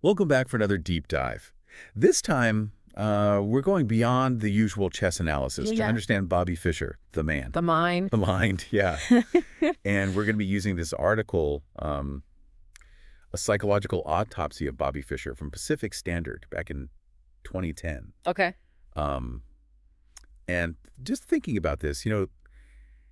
Welcome back for another deep dive. This time, we're going beyond the usual chess analysis to understand Bobby Fischer, the man. The mind. The mind, yeah. And we're going to be using this article, a psychological autopsy of Bobby Fischer from Pacific Standard back in 2010. Okay. And just thinking about this,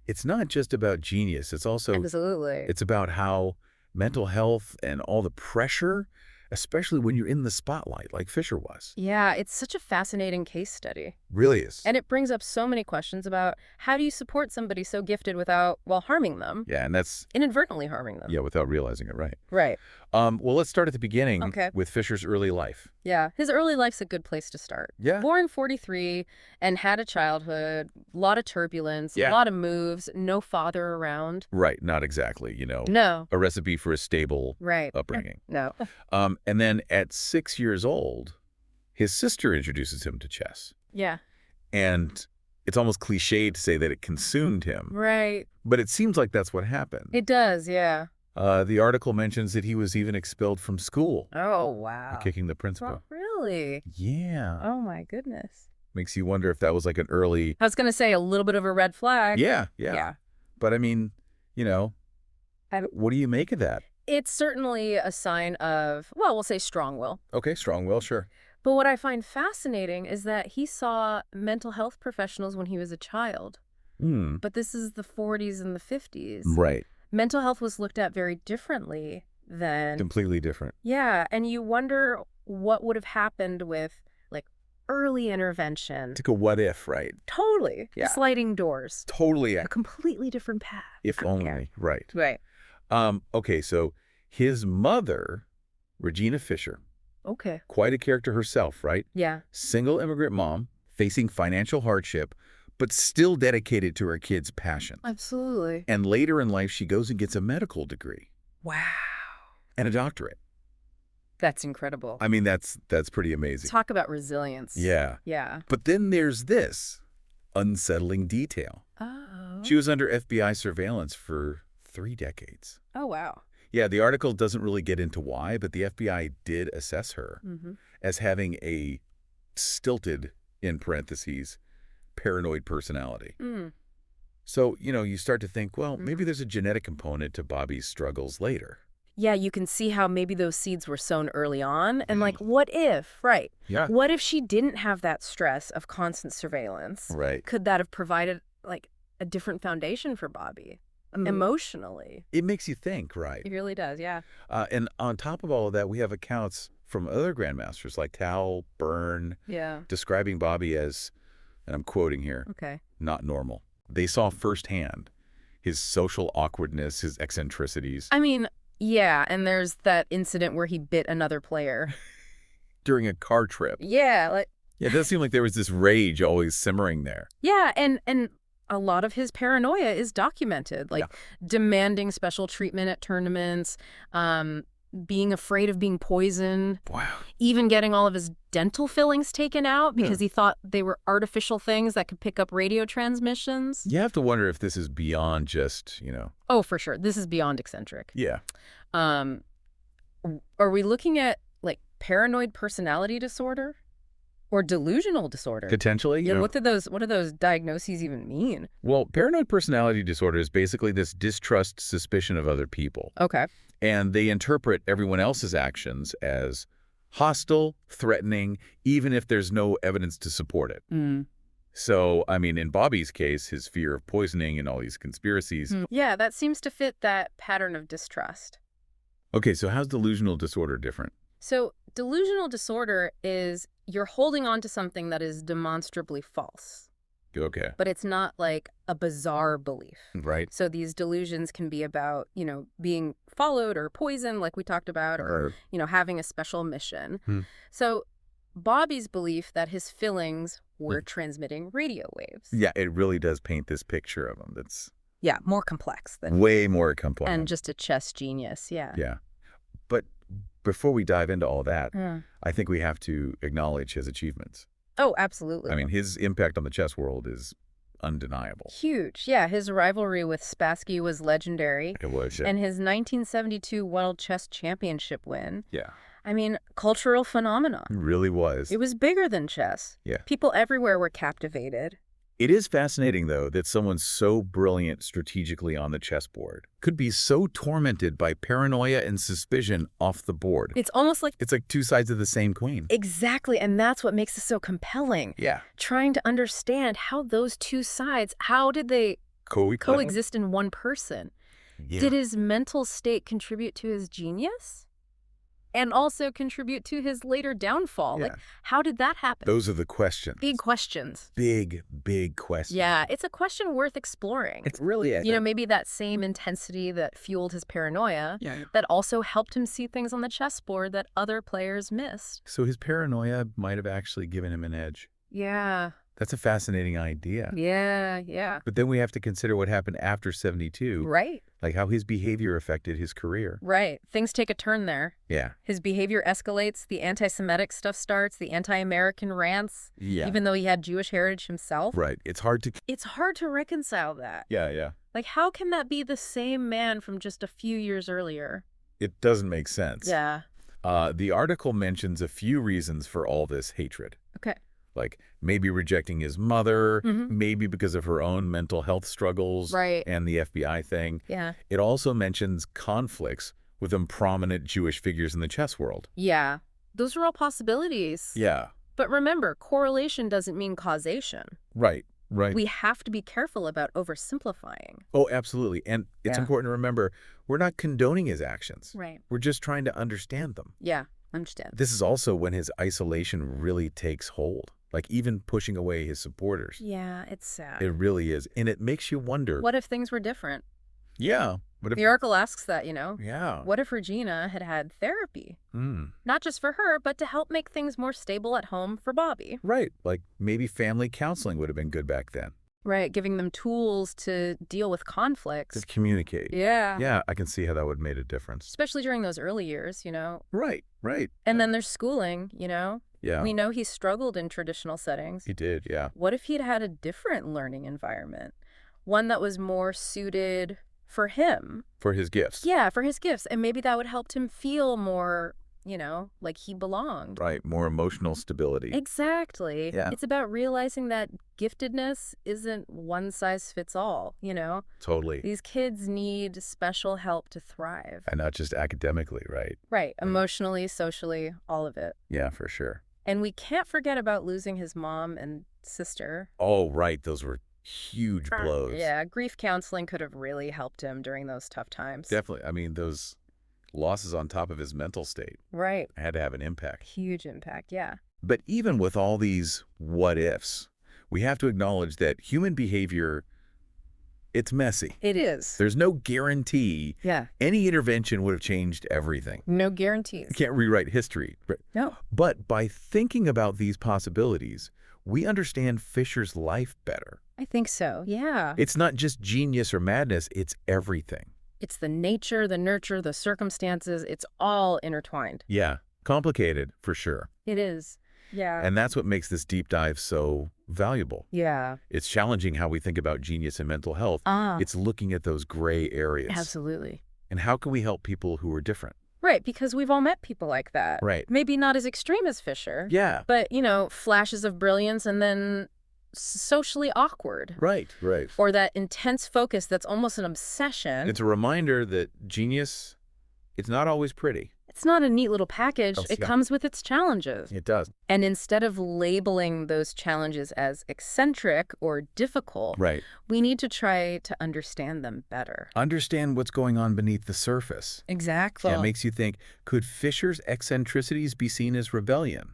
it's not just about genius. It's also Absolutely. It's about how mental health and all the pressure, especially when you're in the spotlight like Fischer was. Yeah, it's such a fascinating case study. Really is. And it brings up so many questions about how do you support somebody so gifted without, harming them? Yeah, and that's... Inadvertently harming them. Yeah, without realizing it, right. Right. Well, let's start at the beginning with Fischer's early life. Yeah, his early life's a good place to start. Yeah. Born 43 and had a childhood, a lot of turbulence, a lot of moves, no father around. Right, not exactly, No. a recipe for a stable upbringing. No. And then at 6 years old, his sister introduces him to chess. Yeah. And it's almost cliche to say that it consumed him. Right. But it seems like that's what happened. It does, yeah. The article mentions that he was even expelled from school. Oh, wow. For kicking the principal. Oh, really? Yeah. Oh, my goodness. Makes you wonder if that was like an early... I was going to say a little bit of a red flag. Yeah. But I mean, what do you make of that? It's certainly a sign of, we'll say strong will. Okay, strong will, sure. But what I find fascinating is that he saw mental health professionals when he was a child. But this is the 40s and the 50s. Right. Mental health was looked at very differently then. Completely different. Yeah, and you wonder what would have happened with, early intervention. It's like a what if, right? Totally. Yeah. Sliding doors. Totally. A completely different path. If only, right. Right. Okay, so his mother, Regina Fischer. Okay. Quite a character herself, right? Yeah. Single immigrant mom, facing financial hardship, but still dedicated to her kids' passion. Absolutely. And later in life, she goes and gets a medical degree. Wow. And a doctorate. That's incredible. I mean, that's pretty amazing. Talk about resilience. Yeah. Yeah. But then there's this unsettling detail. Oh. She was under FBI surveillance for 3 decades. Oh, wow. Yeah, the article doesn't really get into why, but the FBI did assess her as having a stilted, in parentheses, paranoid personality. So, you start to think, well, maybe there's a genetic component to Bobby's struggles later. Yeah, you can see how maybe those seeds were sown early on. And what if, right? Yeah. What if she didn't have that stress of constant surveillance? Right. Could that have provided, a different foundation for Bobby? Emotionally. It makes you think, right? It really does, yeah. And on top of all of that, we have accounts from other grandmasters like Tal, Byrne, describing Bobby as, and I'm quoting here, not normal. They saw firsthand his social awkwardness, his eccentricities. I mean, yeah, and there's that incident where he bit another player. During a car trip. Yeah. Yeah, it does seem like there was this rage always simmering there. Yeah, and a lot of his paranoia is documented, demanding special treatment at tournaments, being afraid of being poisoned. Wow. Even getting all of his dental fillings taken out because he thought they were artificial things that could pick up radio transmissions. You have to wonder if this is beyond just, Oh, for sure. This is beyond eccentric. Yeah. Are we looking at, paranoid personality disorder? Or delusional disorder? Potentially. Yeah, what do those diagnoses even mean? Well, paranoid personality disorder is basically this distrust, suspicion of other people. Okay. And they interpret everyone else's actions as hostile, threatening, even if there's no evidence to support it. So, I mean, in Bobby's case, his fear of poisoning and all these conspiracies. Yeah, that seems to fit that pattern of distrust. Okay, so how's delusional disorder different? So, delusional disorder is you're holding on to something that is demonstrably false. Okay. But it's not like a bizarre belief. Right. So these delusions can be about, being followed or poisoned, like we talked about, or, having a special mission. So Bobby's belief that his fillings were transmitting radio waves. Yeah, it really does paint this picture of him that's... Yeah, more complex than... Way more complex. And just a chess genius, yeah. Yeah. But before we dive into all that, I think we have to acknowledge his achievements. Oh, absolutely. I mean, his impact on the chess world is undeniable. Huge. Yeah, his rivalry with Spassky was legendary. It was, yeah. And his 1972 World Chess Championship win. Yeah. I mean, cultural phenomenon. It really was. It was bigger than chess. Yeah. People everywhere were captivated. It is fascinating, though, that someone so brilliant strategically on the chessboard could be so tormented by paranoia and suspicion off the board. It's almost like... It's like two sides of the same coin. Exactly, and that's what makes it so compelling. Yeah. Trying to understand how those two sides, how did they coexist in one person? Yeah. Did his mental state contribute to his genius? And also contribute to his later downfall? Yeah. Like, how did that happen? Those are the questions. Big questions. Big, big questions. Yeah, it's a question worth exploring. It really is. You know, maybe that same intensity that fueled his paranoia, Yeah. that also helped him see things on the chessboard that other players missed. So his paranoia might have actually given him an edge. Yeah. That's a fascinating idea. Yeah. But then we have to consider what happened after 72. Right. Like how his behavior affected his career. Right. Things take a turn there. Yeah. His behavior escalates, the anti-Semitic stuff starts, the anti-American rants, Yeah. even though he had Jewish heritage himself. Right. It's hard to reconcile that. Yeah. Like, how can that be the same man from just a few years earlier? It doesn't make sense. Yeah. The article mentions a few reasons for all this hatred. Okay. Like maybe rejecting his mother, Mm-hmm. maybe because of her own mental health struggles, Right. and the FBI thing. Yeah. It also mentions conflicts with prominent Jewish figures in the chess world. Yeah. Those are all possibilities. Yeah. But remember, correlation doesn't mean causation. Right. We have to be careful about oversimplifying. Oh, absolutely. And it's Yeah. important to remember, we're not condoning his actions. Right. We're just trying to understand them. Yeah, understand. This is also when his isolation really takes hold, like even pushing away his supporters. Yeah, it's sad. It really is. And it makes you wonder. What if things were different? Yeah. What if, The article asks that, you know. yeah. What if Regina had had therapy? Mm. Not just for her, but to help make things more stable at home for Bobby. Right. Like maybe family counseling would have been good back then. Right, giving them tools to deal with conflicts. To communicate. Yeah. Yeah, I can see how that would have made a difference. Especially during those early years, you know. Right. And then there's schooling, you know. Yeah. We know he struggled in traditional settings. He did, yeah. What if he'd had a different learning environment? One that was more suited for him. For his gifts. Yeah, for his gifts. And maybe that would help him feel more, you know, like he belonged. Right. More emotional stability. Exactly. Yeah. It's about realizing that giftedness isn't one size fits all, you know? Totally. These kids need special help to thrive. And not just academically, right? Right. Emotionally, socially, all of it. Yeah, for sure. And we can't forget about losing his mom and sister. Oh, right. Those were huge blows. Yeah, grief counseling could have really helped him during those tough times. Definitely. I mean, those losses on top of his mental state Right. had to have an impact. Huge impact, yeah. But even with all these what ifs, we have to acknowledge that human behavior, it's messy. It is. There's no guarantee Yeah. any intervention would have changed everything. No guarantees. You can't rewrite history. No. But by thinking about these possibilities, we understand Fischer's life better. I think so, yeah. It's not just genius or madness, it's everything. It's the nature, the nurture, the circumstances. It's all intertwined. Yeah, complicated for sure. It is. Yeah. And that's what makes this deep dive so valuable. Yeah. It's challenging how we think about genius and mental health. It's looking at those gray areas. Absolutely. And how can we help people who are different? Right, because we've all met people like that. Right. Maybe not as extreme as Fischer. Yeah. But, you know, flashes of brilliance and then socially awkward. Right. Or that intense focus that's almost an obsession. It's a reminder that genius, it's not always pretty. It's not a neat little package. It Yeah. comes with its challenges. It does. And instead of labeling those challenges as eccentric or difficult, Right. we need to try to understand them better. Understand what's going on beneath the surface. Exactly. Yeah, it makes you think, could Fischer's eccentricities be seen as rebellion?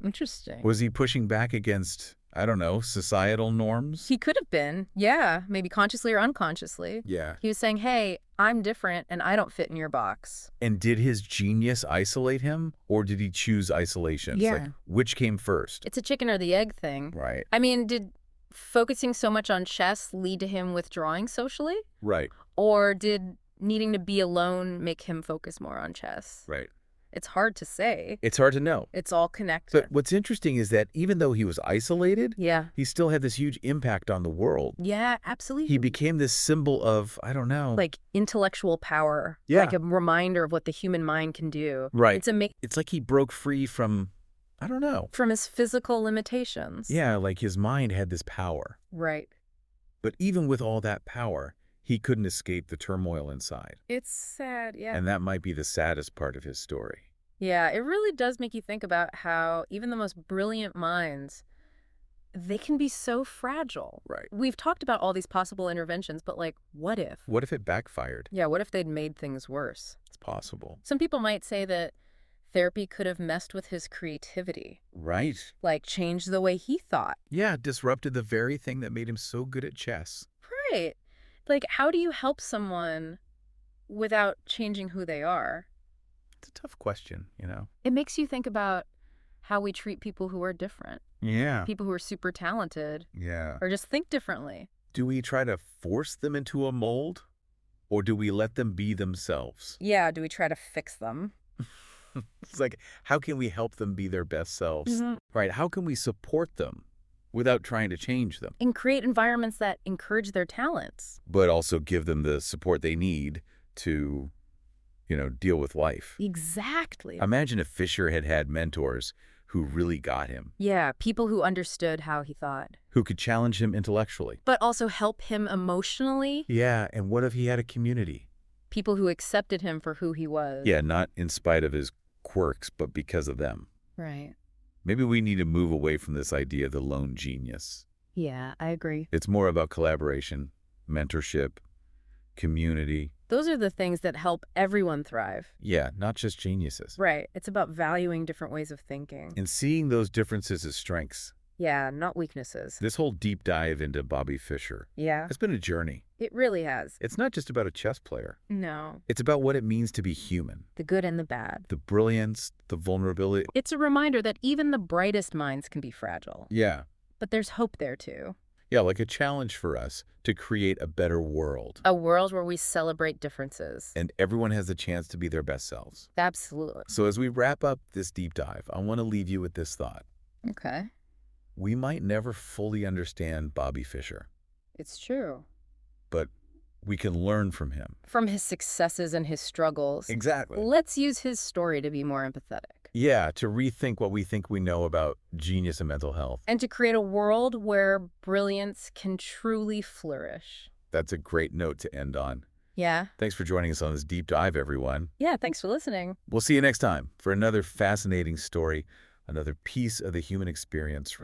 Interesting. Was he pushing back against, I don't know, societal norms? He could have been, yeah, maybe consciously or unconsciously. Yeah. He was saying, hey, I'm different and I don't fit in your box. And did his genius isolate him, or did he choose isolation? Yeah. It's like, which came first? It's a chicken or the egg thing. Right. I mean, did focusing so much on chess lead to him withdrawing socially? Right. Or did needing to be alone make him focus more on chess? Right. It's hard to say. It's hard to know. It's all connected. But what's interesting is that even though he was isolated, Yeah. he still had this huge impact on the world. Yeah, absolutely. He became this symbol of, I don't know. Like intellectual power. Yeah. Like a reminder of what the human mind can do. Right. It's amazing. It's like he broke free from, I don't know. From his physical limitations. Yeah, like his mind had this power. Right. But even with all that power, he couldn't escape the turmoil inside. It's sad, yeah. And that might be the saddest part of his story. Yeah, it really does make you think about how even the most brilliant minds, they can be so fragile. Right. We've talked about all these possible interventions, but like, what if? What if it backfired? Yeah, what if they'd made things worse? It's possible. Some people might say that therapy could have messed with his creativity. Right. Like changed the way he thought. Yeah, disrupted the very thing that made him so good at chess. Right. Like, how do you help someone without changing who they are? It's a tough question, you know? It makes you think about how we treat people who are different. Yeah. People who are super talented. Yeah. Or just think differently. Do we try to force them into a mold? Or do we let them be themselves? Yeah, do we try to fix them? It's like, how can we help them be their best selves? Mm-hmm. Right? How can we support them without trying to change them? And create environments that encourage their talents. But also give them the support they need to, deal with life. Exactly. Imagine if Fisher had had mentors who really got him. Yeah, people who understood how he thought. Who could challenge him intellectually. But also help him emotionally. Yeah, and what if he had a community? People who accepted him for who he was. Yeah, not in spite of his quirks, but because of them. Right. Maybe we need to move away from this idea of the lone genius. Yeah, I agree. It's more about collaboration, mentorship, community. Those are the things that help everyone thrive. Yeah, not just geniuses. Right. It's about valuing different ways of thinking. And seeing those differences as strengths. Yeah, not weaknesses. This whole deep dive into Bobby Fischer Yeah. has been a journey. It really has. It's not just about a chess player. No. It's about what it means to be human. The good and the bad. The brilliance, the vulnerability. It's a reminder that even the brightest minds can be fragile. Yeah. But there's hope there too. Yeah, like a challenge for us to create a better world. A world where we celebrate differences. And everyone has the chance to be their best selves. Absolutely. So as we wrap up this deep dive, I want to leave you with this thought. Okay. We might never fully understand Bobby Fischer, It's true. but we can learn from him. From his successes and his struggles. Exactly. Let's use his story to be more empathetic. Yeah, to rethink what we think we know about genius and mental health. And to create a world where brilliance can truly flourish. That's a great note to end on. Yeah. Thanks for joining us on this deep dive, everyone. Yeah, thanks for listening. We'll see you next time for another fascinating story, another piece of the human experience.